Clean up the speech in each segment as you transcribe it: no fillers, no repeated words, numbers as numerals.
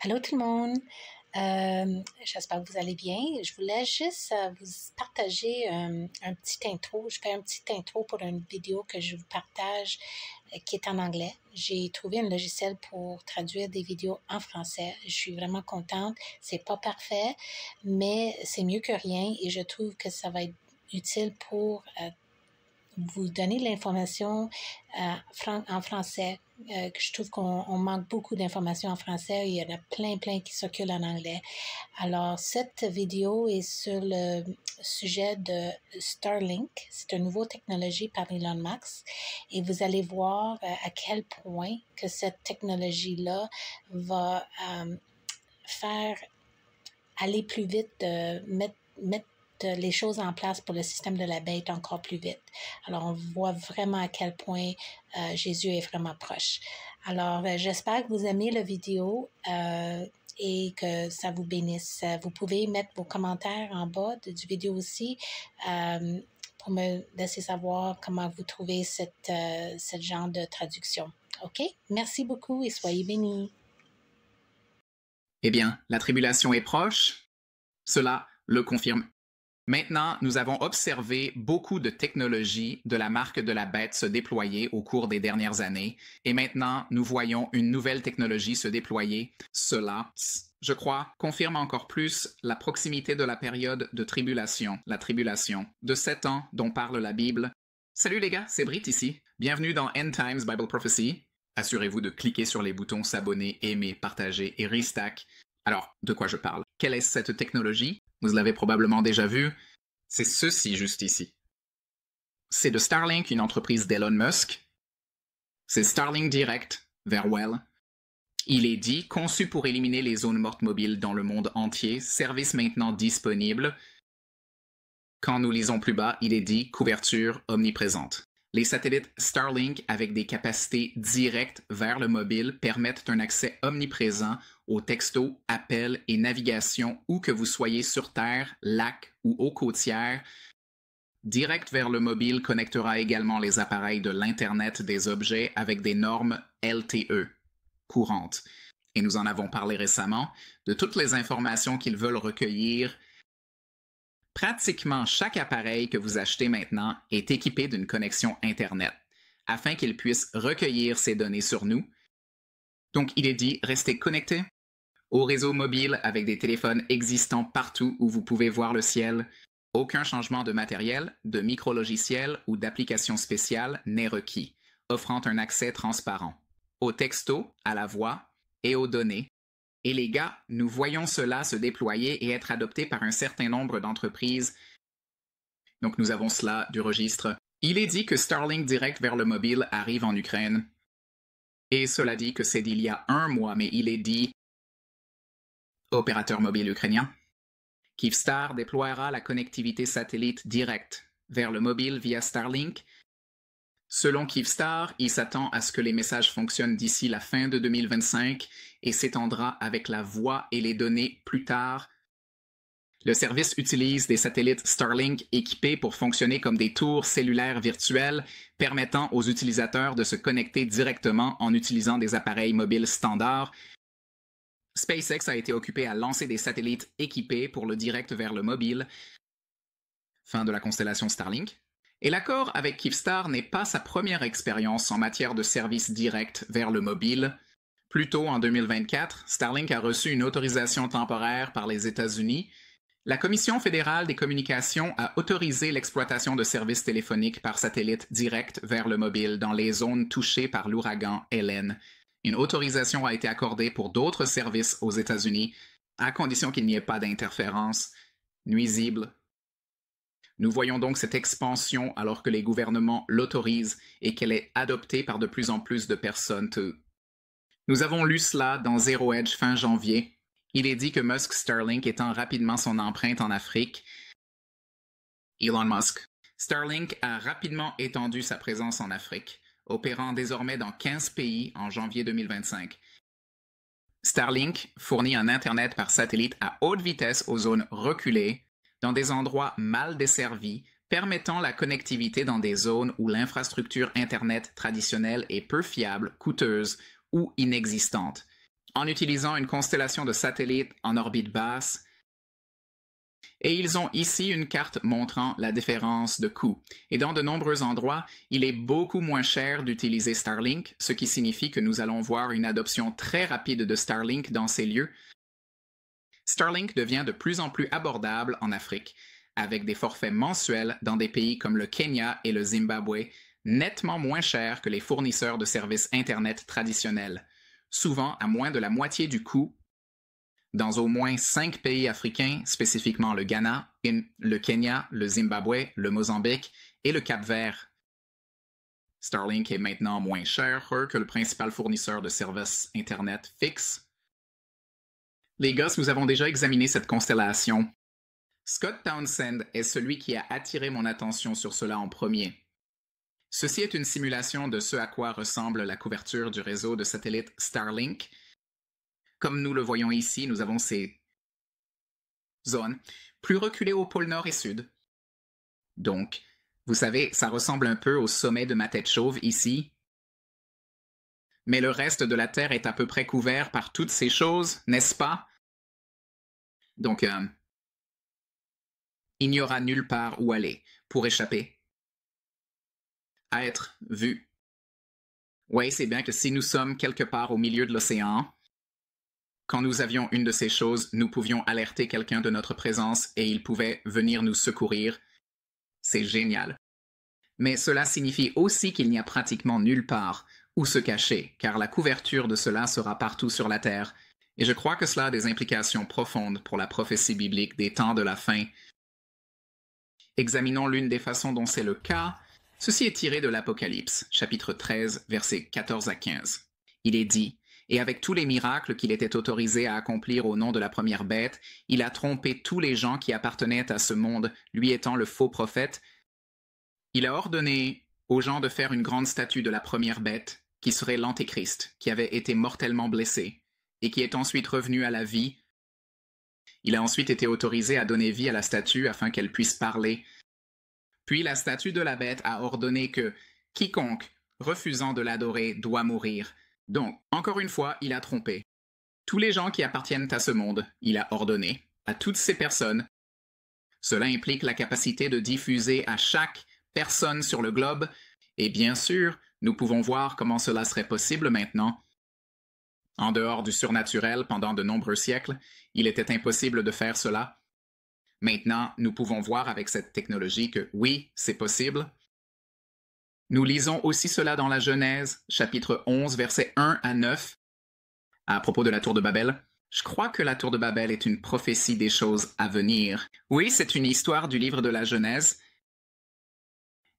Allô tout le monde. J'espère que vous allez bien. Je voulais juste vous partager un petit intro. Je fais un petit intro pour une vidéo que je vous partage qui est en anglais. J'ai trouvé un logiciel pour traduire des vidéos en français. Je suis vraiment contente. C'est pas parfait, mais c'est mieux que rien et je trouve que ça va être utile pour vous donner de l'information en français. Que je trouve qu'on manque beaucoup d'informations en français. Il y en a plein qui circulent en anglais. Alors, cette vidéo est sur le sujet de Starlink. C'est une nouvelle technologie par Elon Musk. Et vous allez voir à quel point que cette technologie-là va faire aller plus vite, mettre les choses en place pour le système de la bête encore plus vite. Alors, on voit vraiment à quel point Jésus est vraiment proche. Alors, j'espère que vous aimez la vidéo et que ça vous bénisse. Vous pouvez mettre vos commentaires en bas du vidéo aussi pour me laisser savoir comment vous trouvez ce genre de traduction. OK? Merci beaucoup et soyez bénis. Eh bien, la tribulation est proche. Cela le confirme. Maintenant, nous avons observé beaucoup de technologies de la marque de la bête se déployer au cours des dernières années, et maintenant, nous voyons une nouvelle technologie se déployer. Cela, je crois, confirme encore plus la proximité de la période de tribulation, la tribulation, de 7 ans dont parle la Bible. Salut les gars, c'est Brit ici. Bienvenue dans End Times Bible Prophecy. Assurez-vous de cliquer sur les boutons s'abonner, aimer, partager et restack. Alors, de quoi je parle? Quelle est cette technologie? Vous l'avez probablement déjà vu. C'est ceci juste ici. C'est de Starlink, une entreprise d'Elon Musk. C'est Starlink Direct vers Well. Il est dit conçu pour éliminer les zones mortes mobiles dans le monde entier, service maintenant disponible. Quand nous lisons plus bas, il est dit couverture omniprésente. Les satellites Starlink avec des capacités directes vers le mobile permettent un accès omniprésent aux textos, appels et navigation où que vous soyez sur terre, lac ou eau côtière. Direct vers le mobile connectera également les appareils de l'Internet des objets avec des normes LTE courantes. Et nous en avons parlé récemment de toutes les informations qu'ils veulent recueillir. Pratiquement chaque appareil que vous achetez maintenant est équipé d'une connexion Internet, afin qu'il puisse recueillir ces données sur nous. Donc, il est dit, restez connectés au réseau mobile avec des téléphones existants partout où vous pouvez voir le ciel. Aucun changement de matériel, de micro-logiciel ou d'application spéciale n'est requis, offrant un accès transparent aux textos, à la voix et aux données. Et les gars, nous voyons cela se déployer et être adopté par un certain nombre d'entreprises. Donc nous avons cela du registre. Il est dit que Starlink Direct vers le mobile arrive en Ukraine. Et cela dit que c'est d'il y a 1 mois, mais il est dit opérateur mobile ukrainien. Kyivstar déploiera la connectivité satellite directe vers le mobile via Starlink. Selon Kyivstar, il s'attend à ce que les messages fonctionnent d'ici la fin de 2025 et s'étendra avec la voix et les données plus tard. Le service utilise des satellites Starlink équipés pour fonctionner comme des tours cellulaires virtuelles, permettant aux utilisateurs de se connecter directement en utilisant des appareils mobiles standards. SpaceX a été occupé à lancer des satellites équipés pour le direct vers le mobile. Fin de la constellation Starlink. Et l'accord avec Kyivstar n'est pas sa première expérience en matière de service direct vers le mobile. Plus tôt, en 2024, Starlink a reçu une autorisation temporaire par les États-Unis. La Commission fédérale des communications a autorisé l'exploitation de services téléphoniques par satellite direct vers le mobile dans les zones touchées par l'ouragan Helen. Une autorisation a été accordée pour d'autres services aux États-Unis, à condition qu'il n'y ait pas d'interférence nuisible. Nous voyons donc cette expansion alors que les gouvernements l'autorisent et qu'elle est adoptée par de plus en plus de personnes. Nous avons lu cela dans Zero Edge fin janvier. Il est dit que Musk Starlink étend rapidement son empreinte en Afrique. Elon Musk. Starlink a rapidement étendu sa présence en Afrique, opérant désormais dans 15 pays en janvier 2025. Starlink fournit un Internet par satellite à haute vitesse aux zones reculées, dans des endroits mal desservis, permettant la connectivité dans des zones où l'infrastructure Internet traditionnelle est peu fiable, coûteuse ou inexistante. en utilisant une constellation de satellites en orbite basse. Et ils ont ici une carte montrant la différence de coût. Et dans de nombreux endroits, il est beaucoup moins cher d'utiliser Starlink, ce qui signifie que nous allons voir une adoption très rapide de Starlink dans ces lieux. Starlink devient de plus en plus abordable en Afrique, avec des forfaits mensuels dans des pays comme le Kenya et le Zimbabwe, nettement moins chers que les fournisseurs de services Internet traditionnels, souvent à moins de la moitié du coût dans au moins 5 pays africains, spécifiquement le Ghana, le Kenya, le Zimbabwe, le Mozambique et le Cap-Vert. Starlink est maintenant moins cher que le principal fournisseur de services Internet fixe. Les gars, nous avons déjà examiné cette constellation. Scott Townsend est celui qui a attiré mon attention sur cela en premier. Ceci est une simulation de ce à quoi ressemble la couverture du réseau de satellites Starlink. Comme nous le voyons ici, nous avons ces zones plus reculées au pôle nord et sud. Donc, vous savez, ça ressemble un peu au sommet de ma tête chauve ici. Mais le reste de la Terre est à peu près couvert par toutes ces choses, n'est-ce pas? Donc, il n'y aura nulle part où aller pour échapper à être vu. Oui, c'est bien que si nous sommes quelque part au milieu de l'océan, quand nous avions une de ces choses, nous pouvions alerter quelqu'un de notre présence et il pouvait venir nous secourir. C'est génial. Mais cela signifie aussi qu'il n'y a pratiquement nulle part où se cacher, car la couverture de cela sera partout sur la Terre. Et je crois que cela a des implications profondes pour la prophétie biblique des temps de la fin. Examinons l'une des façons dont c'est le cas. Ceci est tiré de l'Apocalypse, chapitre 13, versets 14 à 15. Il est dit: et avec tous les miracles qu'il était autorisé à accomplir au nom de la première bête, il a trompé tous les gens qui appartenaient à ce monde, lui étant le faux prophète. Il a ordonné aux gens de faire une grande statue de la première bête, qui serait l'Antéchrist, qui avait été mortellement blessé, et qui est ensuite revenu à la vie. Il a ensuite été autorisé à donner vie à la statue afin qu'elle puisse parler. Puis la statue de la bête a ordonné que quiconque, refusant de l'adorer, doit mourir. Donc, encore une fois, il a trompé. Tous les gens qui appartiennent à ce monde, il a ordonné, à toutes ces personnes. Cela implique la capacité de diffuser à chaque personne sur le globe, et bien sûr, nous pouvons voir comment cela serait possible maintenant. En dehors du surnaturel, pendant de nombreux siècles, il était impossible de faire cela. Maintenant, nous pouvons voir avec cette technologie que oui, c'est possible. Nous lisons aussi cela dans la Genèse, chapitre 11, versets 1 à 9, à propos de la tour de Babel. Je crois que la tour de Babel est une prophétie des choses à venir. Oui, c'est une histoire du livre de la Genèse.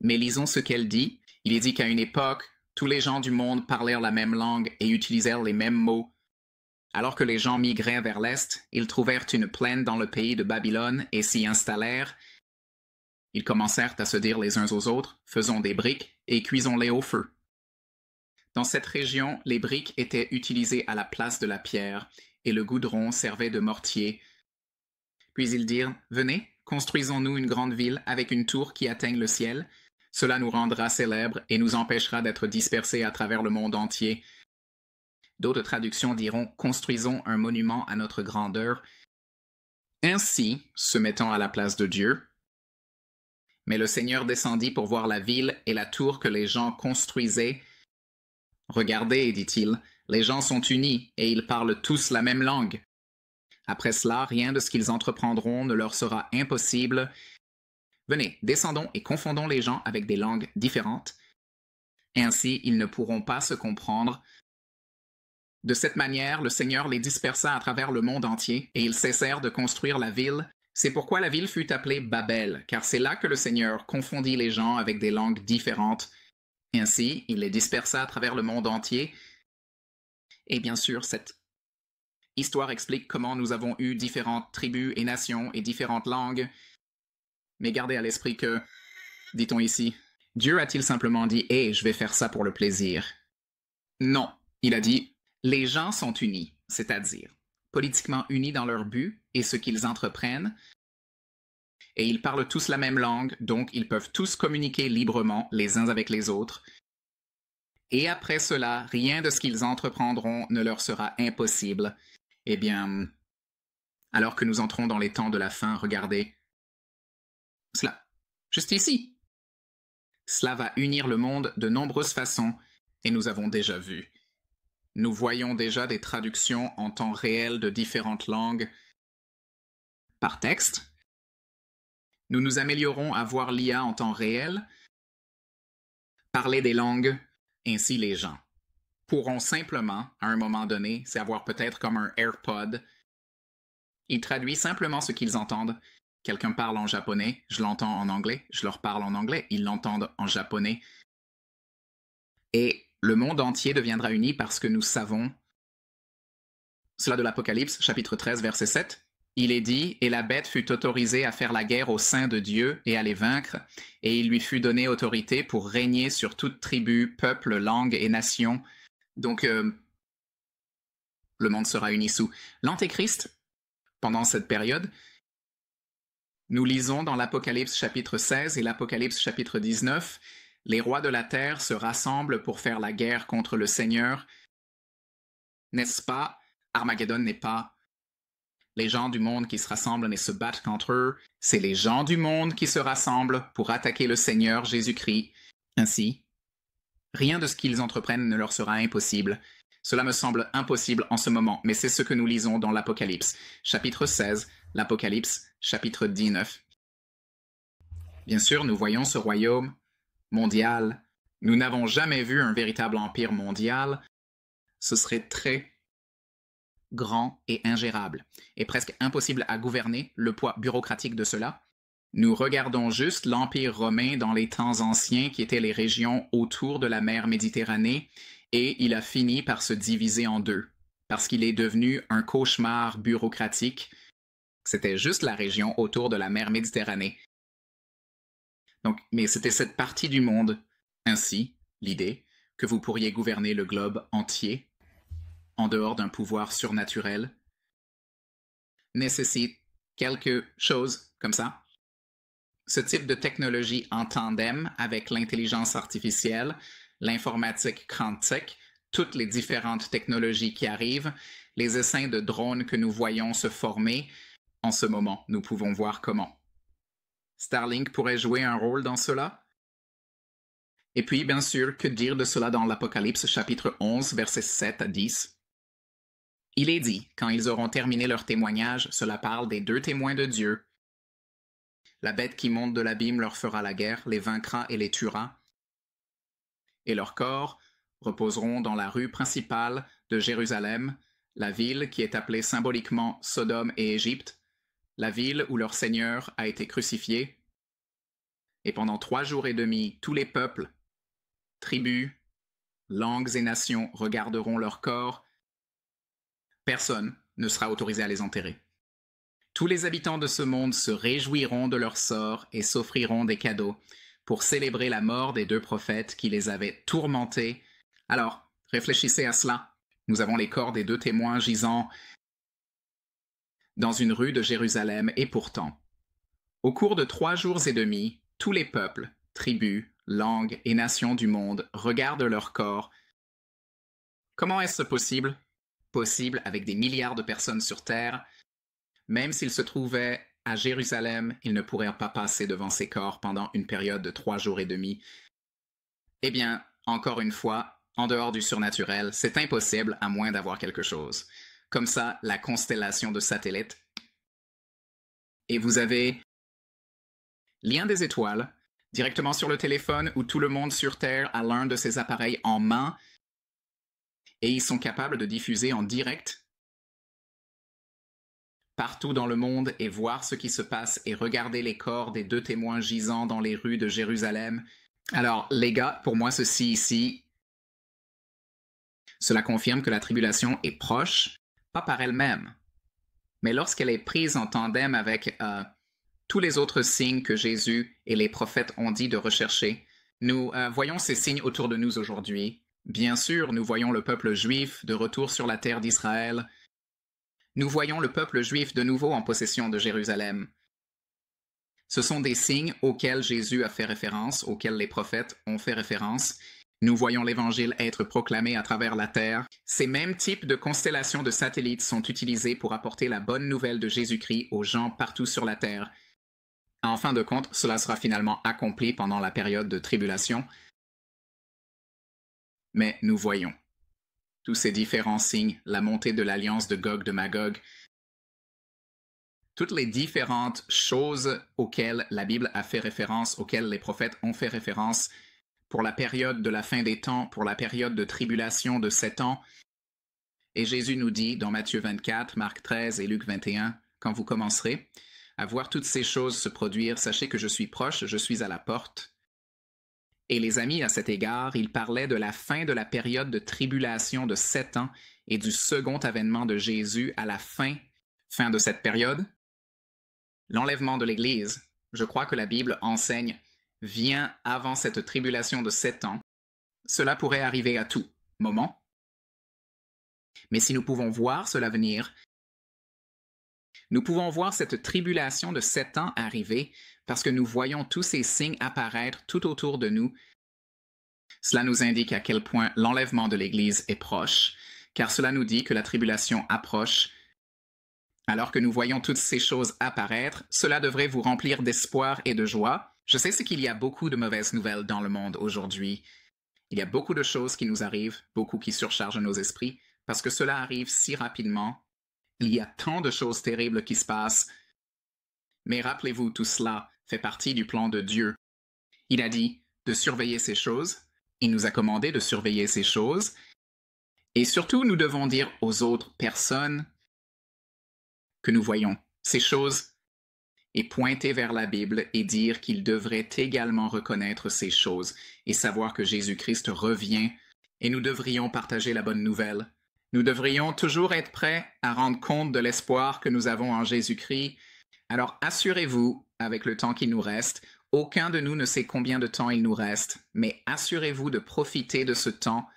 Mais lisons ce qu'elle dit. Il est dit qu'à une époque, tous les gens du monde parlèrent la même langue et utilisèrent les mêmes mots. Alors que les gens migraient vers l'Est, ils trouvèrent une plaine dans le pays de Babylone et s'y installèrent. Ils commencèrent à se dire les uns aux autres, faisons des briques et cuisons-les au feu. Dans cette région, les briques étaient utilisées à la place de la pierre et le goudron servait de mortier. Puis ils dirent, venez, construisons-nous une grande ville avec une tour qui atteigne le ciel. Cela nous rendra célèbres et nous empêchera d'être dispersés à travers le monde entier. D'autres traductions diront, construisons un monument à notre grandeur. Ainsi, se mettant à la place de Dieu. Mais le Seigneur descendit pour voir la ville et la tour que les gens construisaient. Regardez, dit-il, les gens sont unis et ils parlent tous la même langue. Après cela, rien de ce qu'ils entreprendront ne leur sera impossible. Venez, descendons et confondons les gens avec des langues différentes. Ainsi, ils ne pourront pas se comprendre. De cette manière, le Seigneur les dispersa à travers le monde entier et ils cessèrent de construire la ville. C'est pourquoi la ville fut appelée Babel, car c'est là que le Seigneur confondit les gens avec des langues différentes. Ainsi, il les dispersa à travers le monde entier. Et bien sûr, cette histoire explique comment nous avons eu différentes tribus et nations et différentes langues. Mais gardez à l'esprit que, dit-on ici, Dieu a-t-il simplement dit « Hé, je vais faire ça pour le plaisir ?» Non, il a dit « Les gens sont unis, c'est-à-dire politiquement unis dans leur but et ce qu'ils entreprennent, et ils parlent tous la même langue, donc ils peuvent tous communiquer librement les uns avec les autres. Et après cela, rien de ce qu'ils entreprendront ne leur sera impossible. Eh bien, alors que nous entrons dans les temps de la fin, regardez cela, juste ici. Cela va unir le monde de nombreuses façons, et nous avons déjà vu. Nous voyons déjà des traductions en temps réel de différentes langues par texte. Nous nous améliorons à voir l'IA en temps réel, parler des langues, ainsi les gens pourront simplement, à un moment donné, c'est avoir peut-être comme un AirPod. Il traduit simplement ce qu'ils entendent. Quelqu'un parle en japonais, je l'entends en anglais, je leur parle en anglais, ils l'entendent en japonais. Et le monde entier deviendra uni parce que nous savons cela de l'Apocalypse, chapitre 13, verset 7. Il est dit, « Et la bête fut autorisée à faire la guerre aux saints de Dieu et à les vaincre, et il lui fut donné autorité pour régner sur toute tribu, peuple, langue et nation. » Donc, le monde sera uni sous l'Antéchrist. Pendant cette période, nous lisons dans l'Apocalypse chapitre 16 et l'Apocalypse chapitre 19, « Les rois de la terre se rassemblent pour faire la guerre contre le Seigneur. » N'est-ce pas? Armageddon n'est pas les gens du monde qui se rassemblent et se battent contre eux, c'est les gens du monde qui se rassemblent pour attaquer le Seigneur Jésus-Christ. Ainsi, rien de ce qu'ils entreprennent ne leur sera impossible. Cela me semble impossible en ce moment, mais c'est ce que nous lisons dans l'Apocalypse, chapitre 16, l'Apocalypse, chapitre 19. Bien sûr, nous voyons ce royaume mondial. Nous n'avons jamais vu un véritable empire mondial. Ce serait très grand et ingérable, et presque impossible à gouverner le poids bureaucratique de cela. Nous regardons juste l'Empire romain dans les temps anciens qui étaient les régions autour de la mer Méditerranée, et il a fini par se diviser en deux, parce qu'il est devenu un cauchemar bureaucratique. C'était juste la région autour de la mer Méditerranée. Donc, mais c'était cette partie du monde, ainsi, l'idée, que vous pourriez gouverner le globe entier en dehors d'un pouvoir surnaturel, nécessite quelque chose comme ça. Ce type de technologie en tandem avec l'intelligence artificielle, l'informatique quantique, toutes les différentes technologies qui arrivent, les essaims de drones que nous voyons se former, en ce moment, nous pouvons voir comment. Starlink pourrait jouer un rôle dans cela? Et puis, bien sûr, que dire de cela dans l'Apocalypse chapitre 11, versets 7 à 10? Il est dit, quand ils auront terminé leur témoignage, cela parle des deux témoins de Dieu. La bête qui monte de l'abîme leur fera la guerre, les vaincra et les tuera. Et leurs corps reposeront dans la rue principale de Jérusalem, la ville qui est appelée symboliquement Sodome et Égypte, la ville où leur Seigneur a été crucifié. Et pendant 3 jours et demi, tous les peuples, tribus, langues et nations regarderont leurs corps. Personne ne sera autorisé à les enterrer. Tous les habitants de ce monde se réjouiront de leur sort et s'offriront des cadeaux pour célébrer la mort des 2 prophètes qui les avaient tourmentés. Alors, réfléchissez à cela. Nous avons les corps des 2 témoins gisant dans une rue de Jérusalem, et pourtant, au cours de 3 jours et demi, tous les peuples, tribus, langues et nations du monde regardent leurs corps. Comment est-ce possible? Possible avec des milliards de personnes sur Terre. Même s'ils se trouvaient à Jérusalem, ils ne pourraient pas passer devant ces corps pendant une période de 3 jours et demi. Eh bien, encore une fois, en dehors du surnaturel, c'est impossible à moins d'avoir quelque chose. Comme ça, la constellation de satellites. Et vous avez lien des étoiles, directement sur le téléphone où tout le monde sur Terre a l'un de ces appareils en main, et ils sont capables de diffuser en direct partout dans le monde et voir ce qui se passe et regarder les corps des 2 témoins gisant dans les rues de Jérusalem. Alors, les gars, pour moi, ceci ici, cela confirme que la tribulation est proche, pas par elle-même, mais lorsqu'elle est prise en tandem avec tous les autres signes que Jésus et les prophètes ont dit de rechercher. Nous voyons ces signes autour de nous aujourd'hui. Bien sûr, nous voyons le peuple juif de retour sur la terre d'Israël. Nous voyons le peuple juif de nouveau en possession de Jérusalem. Ce sont des signes auxquels Jésus a fait référence, auxquels les prophètes ont fait référence. Nous voyons l'Évangile être proclamé à travers la Terre. Ces mêmes types de constellations de satellites sont utilisés pour apporter la bonne nouvelle de Jésus-Christ aux gens partout sur la Terre. En fin de compte, cela sera finalement accompli pendant la période de tribulation. Mais nous voyons tous ces différents signes, la montée de l'alliance de Gog de Magog, toutes les différentes choses auxquelles la Bible a fait référence, auxquelles les prophètes ont fait référence pour la période de la fin des temps, pour la période de tribulation de 7 ans. Et Jésus nous dit dans Matthieu 24, Marc 13 et Luc 21, quand vous commencerez à voir toutes ces choses se produire, sachez que je suis proche, je suis à la porte. Et les amis, à cet égard, il parlait de la fin de la période de tribulation de 7 ans et du second avènement de Jésus à la fin de cette période. L'enlèvement de l'Église, je crois que la Bible enseigne, vient avant cette tribulation de 7 ans. Cela pourrait arriver à tout moment. Mais si nous pouvons voir cela venir, nous pouvons voir cette tribulation de 7 ans arriver parce que nous voyons tous ces signes apparaître tout autour de nous. Cela nous indique à quel point l'enlèvement de l'Église est proche, car cela nous dit que la tribulation approche. Alors que nous voyons toutes ces choses apparaître, cela devrait vous remplir d'espoir et de joie. Je sais qu'il y a beaucoup de mauvaises nouvelles dans le monde aujourd'hui. Il y a beaucoup de choses qui nous arrivent, beaucoup qui surchargent nos esprits, parce que cela arrive si rapidement. Il y a tant de choses terribles qui se passent. Mais rappelez-vous, tout cela fait partie du plan de Dieu. Il a dit de surveiller ces choses. Il nous a commandé de surveiller ces choses. Et surtout, nous devons dire aux autres personnes que nous voyons ces choses et pointer vers la Bible et dire qu'ils devraient également reconnaître ces choses et savoir que Jésus-Christ revient et nous devrions partager la bonne nouvelle. Nous devrions toujours être prêts à rendre compte de l'espoir que nous avons en Jésus-Christ. Alors assurez-vous, avec le temps qui nous reste, aucun de nous ne sait combien de temps il nous reste, mais assurez-vous de profiter de ce temps.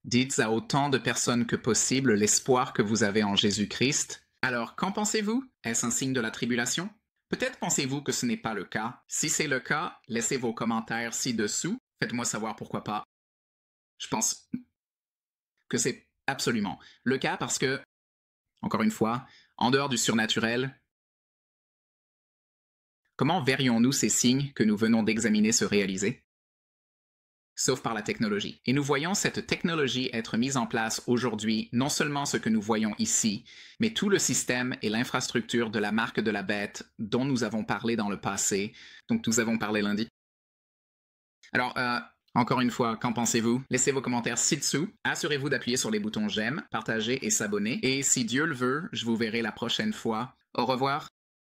Dites à autant de personnes que possible l'espoir que vous avez en Jésus-Christ. Alors, qu'en pensez-vous? Est-ce un signe de la tribulation? Peut-être pensez-vous que ce n'est pas le cas. Si c'est le cas, laissez vos commentaires ci-dessous. Faites-moi savoir pourquoi pas. Je pense que c'est absolument le cas parce que, encore une fois, en dehors du surnaturel, comment verrions-nous ces signes que nous venons d'examiner se réaliser? Sauf par la technologie. Et nous voyons cette technologie être mise en place aujourd'hui, non seulement ce que nous voyons ici, mais tout le système et l'infrastructure de la marque de la bête dont nous avons parlé dans le passé, dont nous avons parlé lundi. Alors, encore une fois, qu'en pensez-vous? Laissez vos commentaires ci-dessous. Assurez-vous d'appuyer sur les boutons j'aime, partager et s'abonner. Et si Dieu le veut, je vous verrai la prochaine fois. Au revoir.